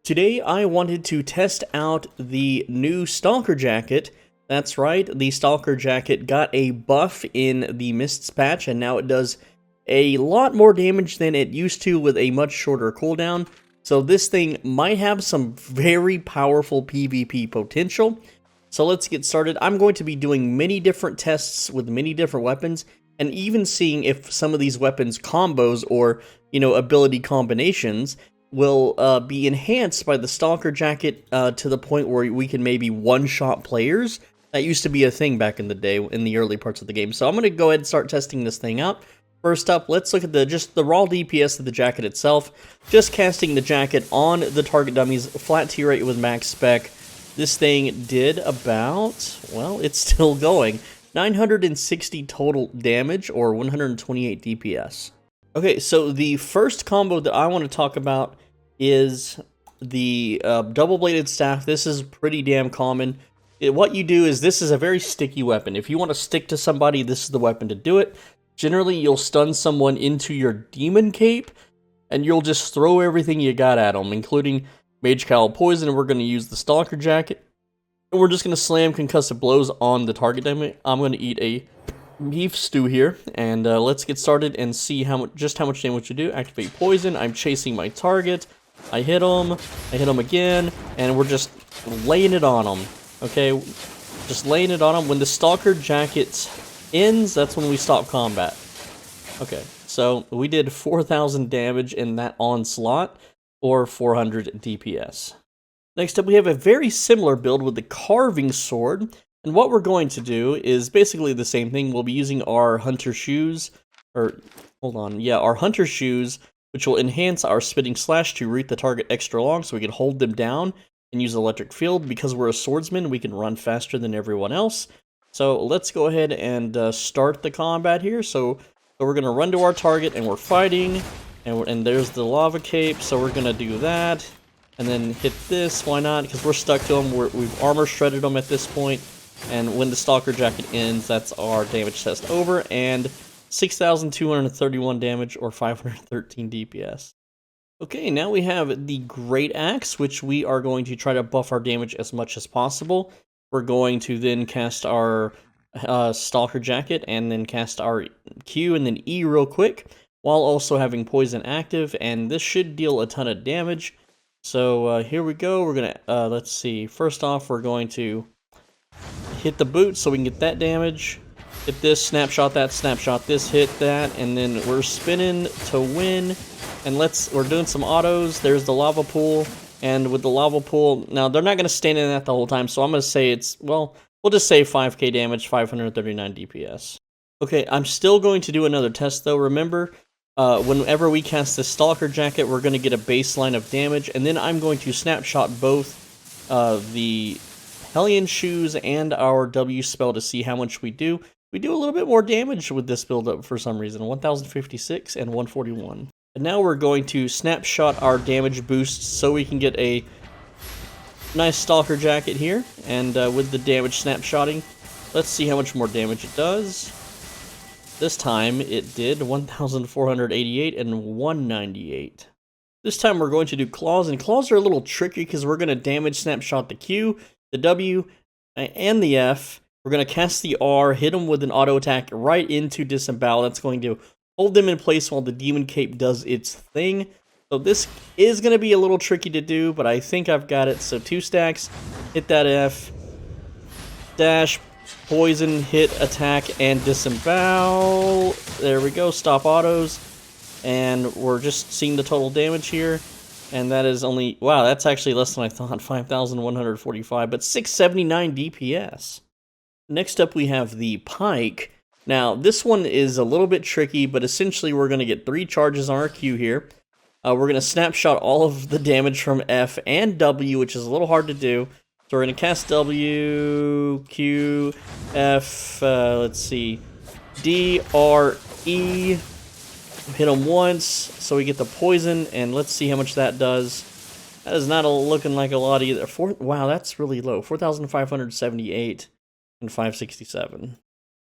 Today I wanted to test out the new Stalker Jacket. That's right, the Stalker Jacket got a buff in the Mists patch, and now it does a lot more damage than it used to with a much shorter cooldown. So this thing might have some very powerful PvP potential. So let's get started. I'm going to be doing many different tests with many different weapons, and even seeing if some of these weapons combos or, ability combinations will be enhanced by the Stalker Jacket to the point where we can maybe one-shot players. That used to be a thing back in the day, in the early parts of the game. So I'm going to go ahead and start testing this thing out. First up, let's look at just the raw DPS of the jacket itself. Just casting the jacket on the target dummies, flat T rate with max spec. This thing did about, well, it's still going, 960 total damage, or 128 DPS. Okay, so the first combo that I want to talk about is the double-bladed staff. This is pretty damn common. What you do is, this is a very sticky weapon. If you want to stick to somebody, this is the weapon to do it. Generally, you'll stun someone into your demon cape, and you'll just throw everything you got at them, including Mage Cowl Poison. We're going to use the Stalker Jacket, and we're just going to slam concussive blows on the target enemy. I'm going to eat a beef stew here, and let's get started and see just how much damage you do. Activate Poison. I'm chasing my target. I hit him again, and we're just laying it on him. Okay, just laying it on him. When the Stalker Jacket ends, that's when we stop combat. Okay, so we did 4,000 damage in that onslaught, or 400 DPS. Next up, we have a very similar build with the Carving Sword, and what we're going to do is basically the same thing. We'll be using our Hunter Shoes, our Hunter Shoes, which will enhance our Spitting Slash to root the target extra long, so we can hold them down and use Electric Field. Because we're a swordsman, we can run faster than everyone else. So let's go ahead and start the combat here. So we're going to run to our target, and we're fighting, and there's the lava cape, so we're going to do that, and then hit this. Why not? Because we're stuck to them. We've armor shredded them at this point, and when the Stalker Jacket ends, that's our damage test over, and 6,231 damage, or 513 DPS. Okay, now we have the Great Axe, which we are going to try to buff our damage as much as possible. We're going to then cast our Stalker Jacket, and then cast our Q and then E real quick, while also having Poison active, and this should deal a ton of damage. So here we go. We're going to, let's see, first off, we're going to hit the boot so we can get that damage. Hit this, snapshot that, snapshot this, hit that, and then we're spinning to win. And we're doing some autos. There's the lava pool. And with the lava pool, now they're not going to stand in that the whole time, so I'm going to say we'll just say 5k damage, 539 DPS. Okay, I'm still going to do another test though. Remember, whenever we cast the Stalker Jacket, we're going to get a baseline of damage, and then I'm going to snapshot both the Hellion Shoes and our W spell to see how much we do. We do a little bit more damage with this build up for some reason, 1056 and 141. And now we're going to snapshot our damage boosts so we can get a nice Stalker Jacket here. And with the damage snapshotting, let's see how much more damage it does. This time it did 1,488 and 198. This time we're going to do claws, and claws are a little tricky because we're going to damage snapshot the Q, the W, and the F. We're going to cast the R, hit them with an auto attack right into disembowel. That's going to hold them in place while the Demon Cape does its thing. So this is going to be a little tricky to do, but I think I've got it. So 2 stacks, hit that F, dash, poison, hit, attack, and disembowel. There we go, stop autos. And we're just seeing the total damage here. And that is only, wow, that's actually less than I thought, 5,145, but 679 DPS. Next up we have the Pike. Now, this one is a little bit tricky, but essentially we're going to get 3 charges on our Q here. We're going to snapshot all of the damage from F and W, which is a little hard to do. So we're going to cast W, Q, F, let's see, D, R, E. Hit them once, so we get the poison, and let's see how much that does. That is not looking like a lot either. Wow, that's really low. 4,578 and 567.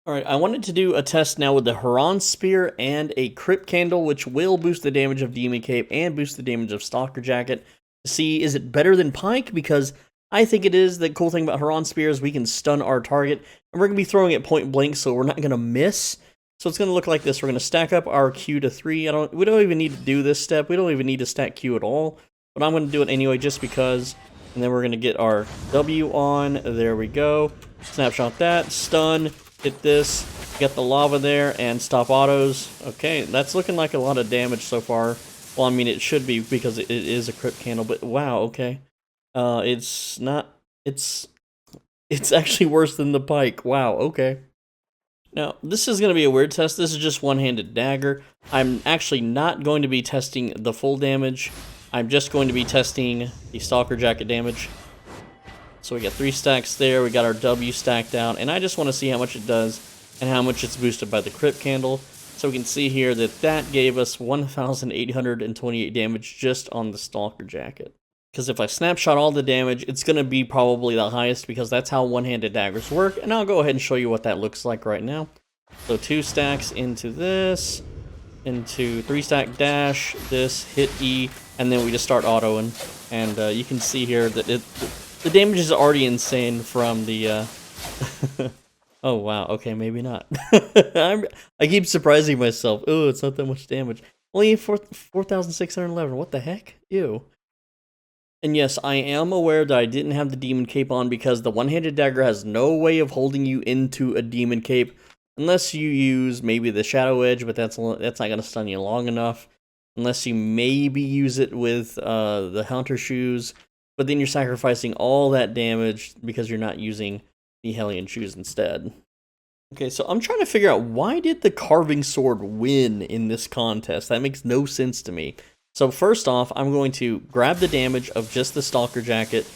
Alright, I wanted to do a test now with the Huron Spear and a Crypt Candle, which will boost the damage of Demon Cape and boost the damage of Stalker Jacket. See, is it better than Pike? Because I think it is. The cool thing about Huron Spear is we can stun our target, and we're going to be throwing it point blank, so we're not going to miss. So it's going to look like this. We're going to stack up our Q to 3. We don't even need to do this step. We don't even need to stack Q at all. But I'm going to do it anyway just because. And then we're going to get our W on. There we go. Snapshot that. Stun. Hit this. Get the lava there and stop autos. Okay, that's looking like a lot of damage so far. Well, I mean, it should be because it is a crypt candle, but wow, okay. It's not, it's actually worse than the Pike. Wow, okay. Now, this is going to be a weird test. This is just one-handed dagger. I'm actually not going to be testing the full damage. I'm just going to be testing the Stalker Jacket damage. So we got 3 stacks there. We got our W stacked out, and I just want to see how much it does and how much it's boosted by the crypt candle. So we can see here that that gave us 1,828 damage just on the Stalker Jacket. Because if I snapshot all the damage, it's going to be probably the highest because that's how one-handed daggers work. And I'll go ahead and show you what that looks like right now. So 2 stacks into this, into 3 stack dash, this, hit E, and then we just start autoing. And you can see here that the damage is already insane from the... Oh, wow. Okay, maybe not. I keep surprising myself. Oh, it's not that much damage. Only 4,611. What the heck? Ew. And yes, I am aware that I didn't have the Demon Cape on because the one-handed dagger has no way of holding you into a Demon Cape unless you use maybe the Shadow Edge, but that's not going to stun you long enough. Unless you maybe use it with the Hunter Shoes, but then you're sacrificing all that damage because you're not using the Hellion Shoes instead. Okay, so I'm trying to figure out why did the Carving Sword win in this contest? That makes no sense to me. So first off, I'm going to grab the damage of just the Stalker Jacket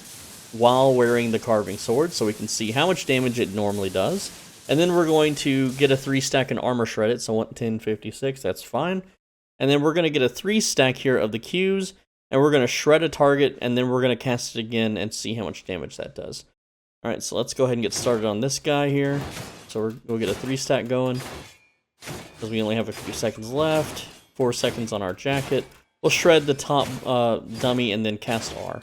while wearing the Carving Sword so we can see how much damage it normally does. And then we're going to get a 3 stack and armor shred it, so 1056, that's fine. And then we're going to get a 3 stack here of the Qs, and we're going to shred a target, and then we're going to cast it again and see how much damage that does. Alright, so let's go ahead and get started on this guy here. So we'll get a 3 stack going, because we only have a few seconds left. 4 seconds on our jacket. We'll shred the top dummy and then cast R.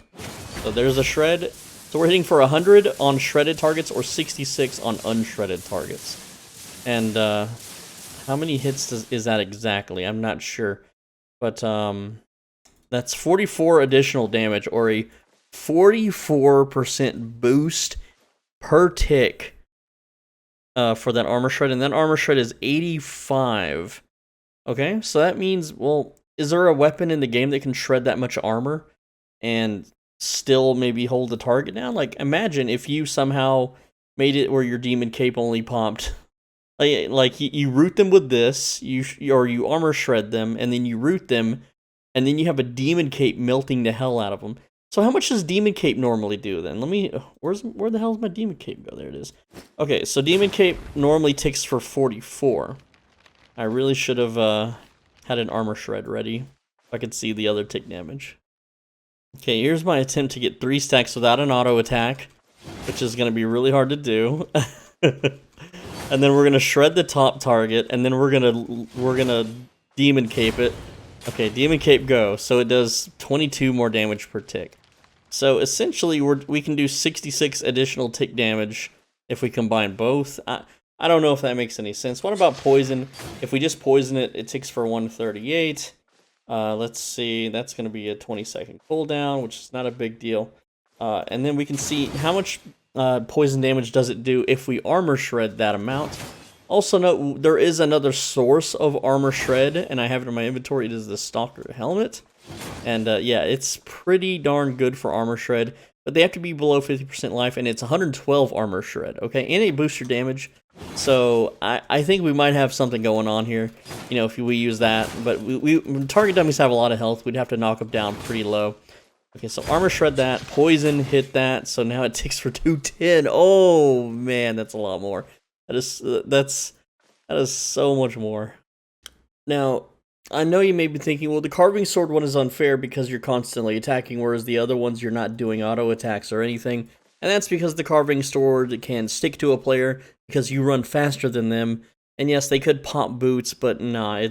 So there's a shred. So we're hitting for 100 on shredded targets or 66 on unshredded targets. And how many hits is that exactly? I'm not sure. But that's 44 additional damage or a 44% boost per tick for that armor shred. And that armor shred is 85. Okay, so that means, well, is there a weapon in the game that can shred that much armor and still maybe hold the target down? Like, imagine if you somehow made it where your Demon Cape only popped. Like you root them with this, or you armor shred them, and then you root them, and then you have a Demon Cape melting the hell out of them. So how much does Demon Cape normally do then? Let me, where the hell is my Demon Cape go? There it is. Okay, so Demon Cape normally ticks for 44. I really should have had an armor shred ready if I could see the other tick damage. Okay, here's my attempt to get 3 stacks without an auto attack, which is going to be really hard to do. And then we're going to shred the top target, and then we're gonna Demon Cape it. Okay, Demon Cape go. So it does 22 more damage per tick. So essentially, we can do 66 additional tick damage if we combine both. I don't know if that makes any sense. What about poison? If we just poison it, it ticks for 138. Let's see, that's going to be a 20-second cooldown, which is not a big deal. And then we can see how much poison damage does it do if we armor shred that amount. Also note, there is another source of armor shred, and I have it in my inventory. It is the Stalker Helmet. And yeah, it's pretty darn good for armor shred, but they have to be below 50% life, and it's 112 armor shred, okay? And it boosts your damage. So I think we might have something going on here, you know, if we use that. But target dummies have a lot of health. We'd have to knock them down pretty low. Okay, so armor shred that, poison hit that, so now it ticks for 210. Oh man, that's a lot more. That is so much more. Now, I know you may be thinking, well, the Carving Sword one is unfair because you're constantly attacking, whereas the other ones you're not doing auto attacks or anything. And that's because the Carving Sword can stick to a player because you run faster than them. And yes, they could pop boots, but nah,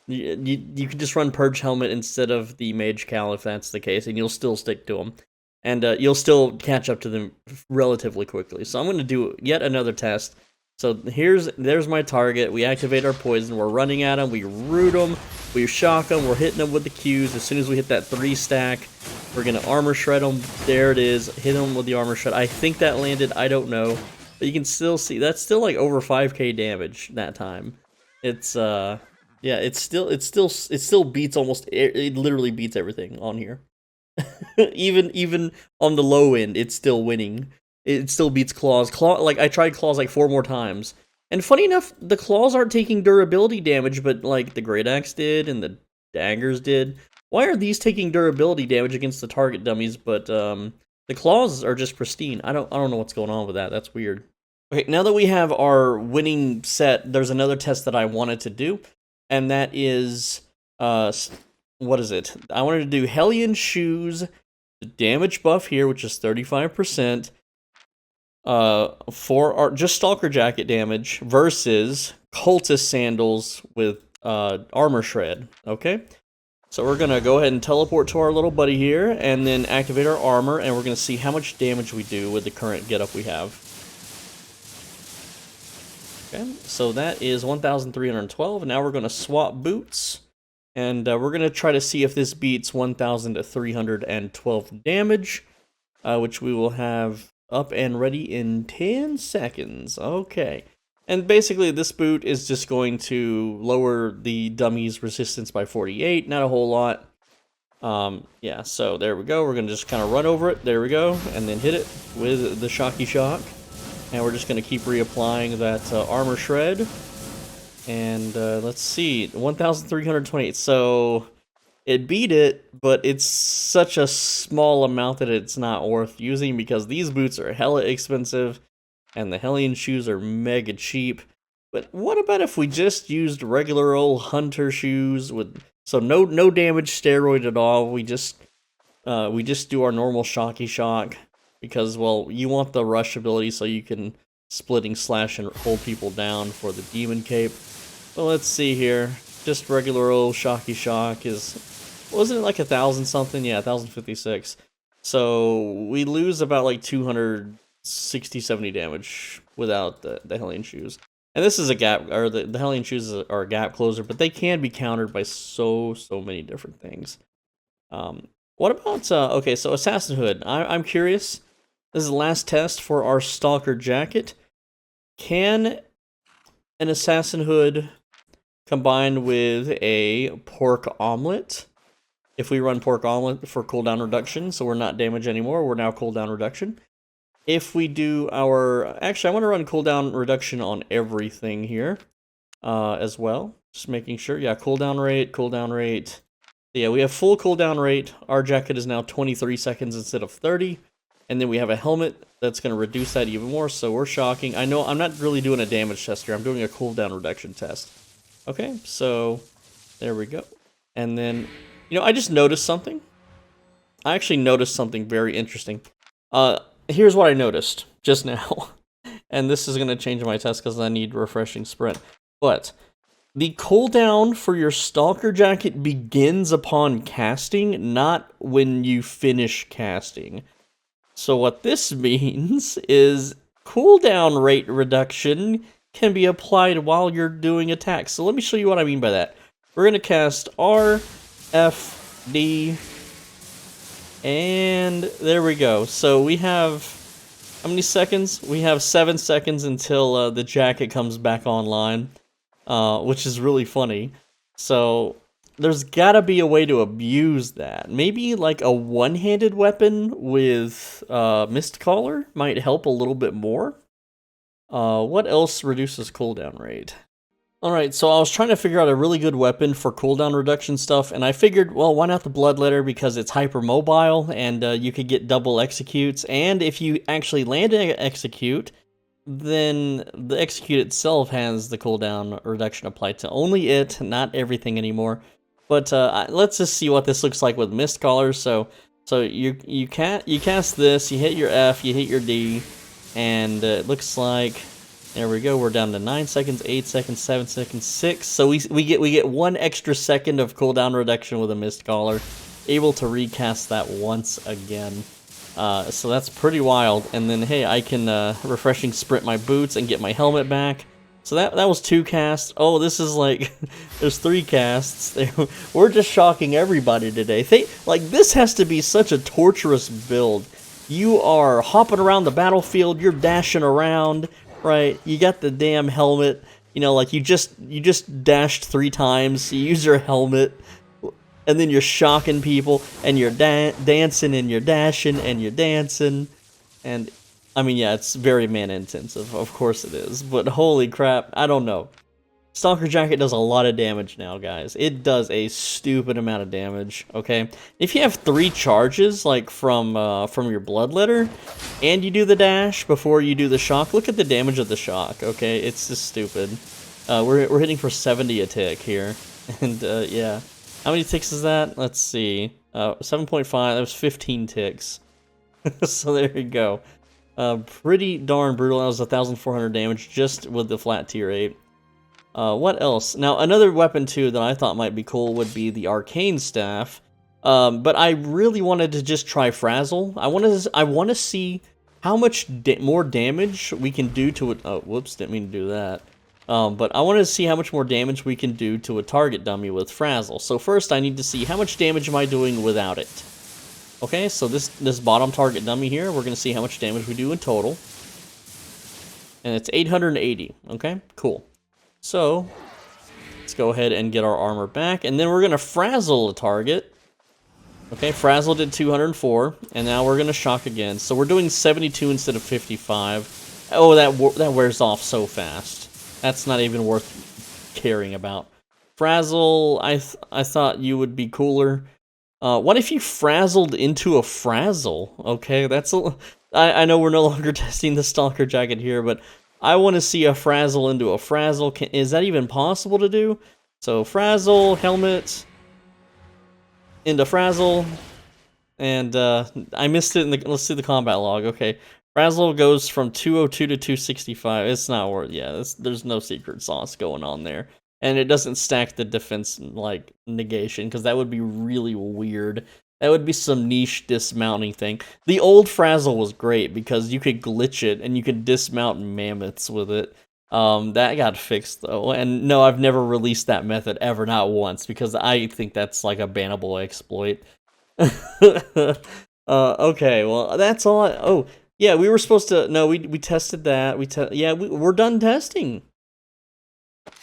You can just run Purge Helmet instead of the Mage Cal if that's the case, and you'll still stick to them. And you'll still catch up to them relatively quickly. So I'm going to do yet another test. So there's my target. We activate our poison. We're running at them. We root them. We shock them. We're hitting them with the Qs. As soon as we hit that 3 stack, we're going to armor shred them. There it is. Hit them with the armor shred. I think that landed. I don't know. But you can still see. That's still like over 5k damage that time. It's, yeah, it still beats almost, it literally beats everything on here. even on the low end, it's still winning. It still beats claws. Like I tried claws like 4 more times, and funny enough, the claws aren't taking durability damage, but like the great axe did and the daggers did. Why are these taking durability damage against the target dummies, but the claws are just pristine? I don't know what's going on with that. That's weird. Okay, now that we have our winning set, there's another test that I wanted to do, and that is what is it? I wanted to do Hellion Shoes, the damage buff here, which is 35%, for our just Stalker Jacket damage versus Cultist Sandals with armor shred. Okay, so we're gonna go ahead and teleport to our little buddy here, and then activate our armor, and we're gonna see how much damage we do with the current getup we have. Okay, so that is 1,312. Now we're gonna swap boots. And we're going to try to see if this beats 1,312 damage, which we will have up and ready in 10 seconds. Okay. And basically, this boot is just going to lower the dummy's resistance by 48. Not a whole lot. Yeah, so there we go. We're going to just kind of run over it. There we go. And then hit it with the Shocky Shock. And we're just going to keep reapplying that armor shred. And let's see, 1,328. So it beat it, but it's such a small amount that it's not worth using because these boots are hella expensive and the Hellion shoes are mega cheap. But what about if we just used regular old hunter shoes with no damage steroid at all? We just do our normal Shocky Shock because, well, you want the rush ability so you can splitting slash and hold people down for the demon cape. Well, let's see here. Just regular old Shocky Shock is, wasn't it like 1,000 something? Yeah, 1,056. So we lose about like 260, 70 damage without the Hellion shoes. And this is a gap, or the Hellion shoes are a gap closer, but they can be countered by so many different things. What about, okay, so Assassin Hood. I'm curious. This is the last test for our Stalker Jacket. Can an Assassin Hood combined with a pork omelet? If we run pork omelet for cooldown reduction, so we're not damage anymore, we're now cooldown reduction. If we do our, actually I want to run cooldown reduction on everything here as well. Just making sure, yeah, cooldown rate. Yeah, we have full cooldown rate. Our jacket is now 23 seconds instead of 30. And then we have a helmet that's going to reduce that even more, so we're shocking. I know I'm not really doing a damage test here, I'm doing a cooldown reduction test. Okay, so there we go. And then, you know, I just noticed something. I actually noticed something very interesting. Here's what I noticed just now. And this is going to change my test because I need refreshing sprint. But the cooldown for your Stalker Jacket begins upon casting, not when you finish casting. So what this means is cooldown rate reduction can be applied while you're doing attacks. So let me show you what I mean by that. We're going to cast R, F, D, and there we go. So we have, how many seconds? We have 7 seconds until the jacket comes back online, which is really funny. So there's gotta be a way to abuse that. Maybe like a one-handed weapon with Mistcaller might help a little bit more. What else reduces cooldown rate? Alright, so I was trying to figure out a really good weapon for cooldown reduction stuff, and I figured, well, why not the Bloodletter, because it's hypermobile, and you could get double executes, and if you actually land an execute, then the execute itself has the cooldown reduction applied to only it, not everything anymore. But let's just see what this looks like with Mistcaller. So you cast this, you hit your F, you hit your D, and it looks like There we go. We're down to 9 seconds, 8 seconds, 7 seconds, 6. So we get 1 extra second of cooldown reduction with a Mist Collar. Able to recast that once again. So that's pretty wild. And then, hey, I can refreshing sprint my boots and get my helmet back. So that was 2 casts. Oh, this is like, there's 3 casts. We're just shocking everybody today. Like, this has to be such a torturous build. You are hopping around the battlefield, you're dashing around, right? You got the damn helmet. You know, like, you just dashed 3 times, you use your helmet, and then you're shocking people, and you're dancing, and you're dashing, and you're dancing, and I mean, yeah, it's very mana intensive, of course it is, but holy crap, I don't know. Stalker Jacket does a lot of damage now, guys. It does a stupid amount of damage, okay? If you have 3 charges, like from your Bloodletter, and you do the dash before you do the shock, look at the damage of the shock, okay? It's just stupid. We're hitting for 70 a tick here, and yeah. How many ticks is that? Let's see. 7.5, that was 15 ticks. So there you go. Pretty darn brutal. That was 1,400 damage just with the flat tier 8. What else? Now, another weapon, too, that I thought might be cool would be the Arcane Staff. But I really wanted to just try Frazzle. I want to see how much more damage we can do to it. Oh, whoops, didn't mean to do that. But I want to see how much more damage we can do to a target dummy with Frazzle. So first, I need to see how much damage am I doing without it. Okay, so this bottom target dummy here, we're going to see how much damage we do in total. And it's 880, okay? Cool. So, let's go ahead and get our armor back, and then we're going to Frazzle the target. Okay, Frazzle did 204, and now we're going to shock again. So we're doing 72 instead of 55. Oh, that wears off so fast. That's not even worth caring about. Frazzle, I thought you would be cooler. What if you frazzled into a Frazzle? Okay, I know we're no longer testing the Stalker Jacket here, but I want to see a Frazzle into a Frazzle. Is that even possible to do? So, Frazzle, helmet, into Frazzle, and I missed it in the, let's see the combat log, okay. Frazzle goes from 202 to 265, it's not worth, yeah, there's no secret sauce going on there. And it doesn't stack the defense, like, negation, because that would be really weird. That would be some niche dismounting thing. The old Frazzle was great, because you could glitch it, and you could dismount mammoths with it. That got fixed, though. And no, I've never released that method ever, not once, because I think that's, like, a bannable exploit. Okay, well, that's all oh, yeah, we were supposed to, no, we tested that. We're done testing.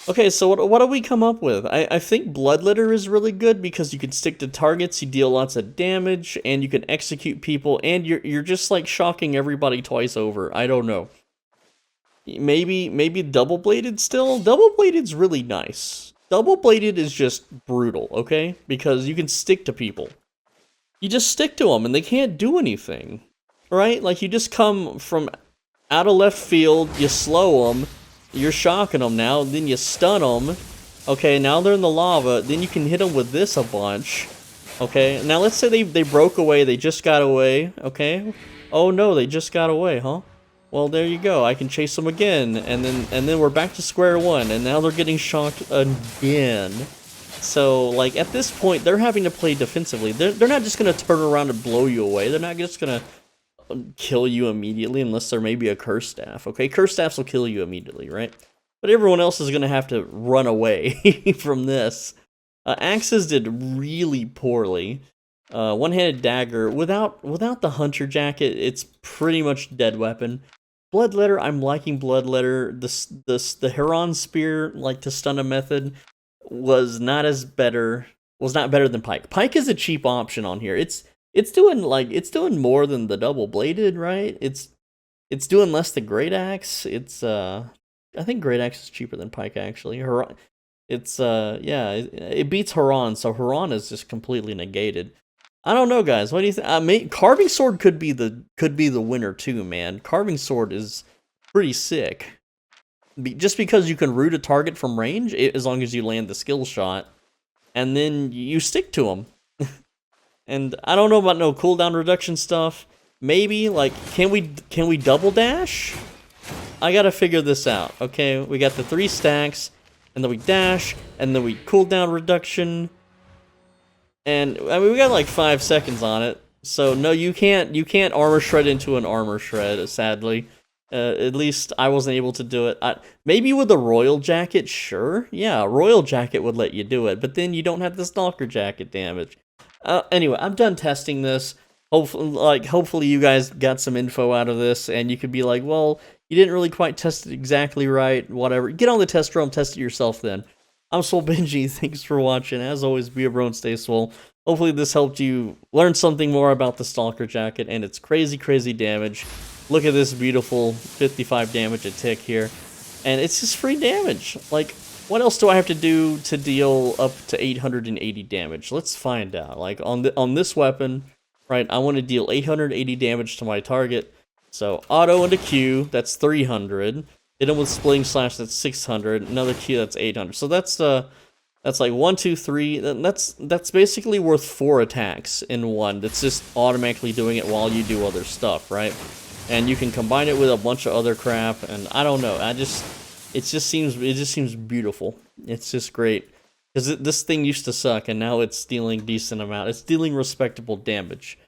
Okay, so what do we come up with? I think Bloodletter is really good because you can stick to targets, you deal lots of damage, and you can execute people, and you're just like shocking everybody twice over. I don't know. Maybe double-bladed still? Double-bladed's really nice. Double-bladed is just brutal, okay? Because you can stick to people. You just stick to them and they can't do anything. Right? Like you just come from out of left field, you slow them, you're shocking them now, then you stun them. Okay, now they're in the lava, then you can hit them with this a bunch. Okay, now let's say they broke away, they just got away, okay? Oh no, they just got away, huh? Well, there you go, I can chase them again, and then we're back to square one, and now they're getting shocked again. So, like, at this point, they're having to play defensively. They're not just going to turn around and blow you away, they're not just going to kill you immediately unless there may be a curse staff, okay? Curse staffs will kill you immediately, right? But everyone else is going to have to run away from this. Axes did really poorly. One-handed dagger, without the hunter jacket, it's pretty much dead weapon. Bloodletter, I'm liking Bloodletter. The Heron spear, like to stun a method, was not better than Pike. Pike is a cheap option on here. It's doing more than the double bladed, right? It's doing less than Great Axe. I think Great Axe is cheaper than Pike actually. It beats Huron, so Huron is just completely negated. I don't know, guys. What do you think? Carving Sword could be the winner too, man. Carving Sword is pretty sick. Just because you can root a target from range, as long as you land the skill shot, and then you stick to them. And I don't know about no cooldown reduction stuff. Maybe, like, can we double dash? I gotta figure this out, okay? We got the 3 stacks, and then we dash, and then we cooldown reduction. And, I mean, we got like 5 seconds on it. So, no, you can't armor shred into an armor shred, sadly. At least I wasn't able to do it. Maybe with a royal jacket, sure. Yeah, a royal jacket would let you do it, but then you don't have the stalker jacket damage. Anyway, I'm done testing this. Hopefully you guys got some info out of this, and you could be like, well, you didn't really quite test it exactly right, whatever. Get on the test room, test it yourself then. I'm Swole Benji, thanks for watching. As always, be a bro and stay swole. Hopefully this helped you learn something more about the Stalker Jacket and its crazy, crazy damage. Look at this beautiful 55 damage a tick here. And it's just free damage. Like, what else do I have to do to deal up to 880 damage? Let's find out. Like, on this weapon, right, I want to deal 880 damage to my target. So, auto into Q, that's 300. Hit him with Splitting Slash, that's 600. Another Q, that's 800. So that's like 1, 2, 3. That's basically worth 4 attacks in one. That's just automatically doing it while you do other stuff, right? And you can combine it with a bunch of other crap, and I don't know. It just seems beautiful. It's just great because this thing used to suck, and now it's dealing decent amount. It's dealing respectable damage.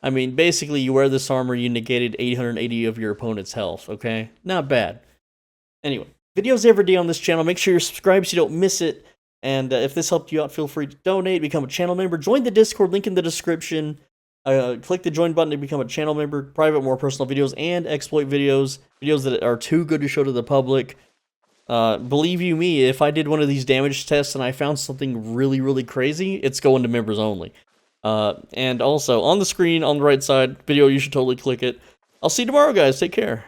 I mean, basically, you wear this armor, you negated 880 of your opponent's health. Okay, not bad. Anyway, videos every day on this channel. Make sure you're subscribed so you don't miss it. And if this helped you out, feel free to donate, become a channel member, join the Discord, link in the description. Click the join button to become a channel member, private, more personal videos, and exploit videos that are too good to show to the public. Believe you me, if I did one of these damage tests and I found something really, really crazy, it's going to members only. And also, on the screen, on the right side, video, you should totally click it. I'll see you tomorrow, guys. Take care.